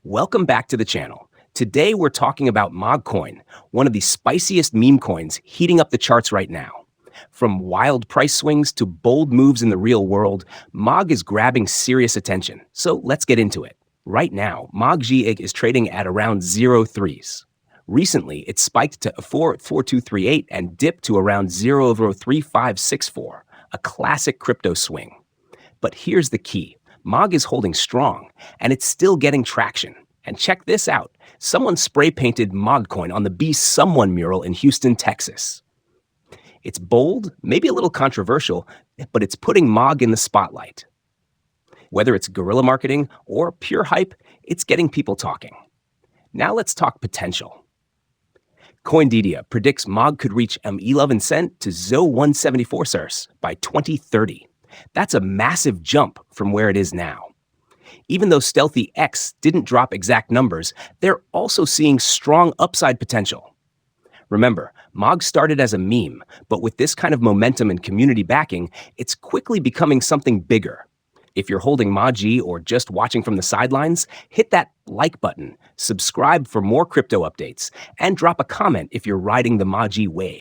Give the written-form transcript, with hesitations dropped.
Welcome back to the channel. Today we're talking about MOG Coin, one of the spiciest meme coins heating up the charts right now. From wild price swings to bold moves in the real world, MOG is grabbing serious attention. So let's get into it. Right now, MOG is trading at around 0.3s. Recently, it spiked to 4.4238 and dipped to around 0.3564, a classic crypto swing. But here's the key. MOG is holding strong, and it's still getting traction. And check this out. Someone spray painted MOG Coin on the Be Someone mural in Houston, Texas. It's bold, maybe a little controversial, but it's putting MOG in the spotlight. Whether it's guerrilla marketing or pure hype, it's getting people talking. Now let's talk potential. CoinDedia predicts MOG could reach 11 cent to 174 cents by 2030. That's a massive jump from where it is now. Even though Stealthy X didn't drop exact numbers, they're also seeing strong upside potential. Remember, MOG started as a meme, but with this kind of momentum and community backing, it's quickly becoming something bigger. If you're holding MOG or just watching from the sidelines, hit that like button, subscribe for more crypto updates, and drop a comment if you're riding the MOG wave.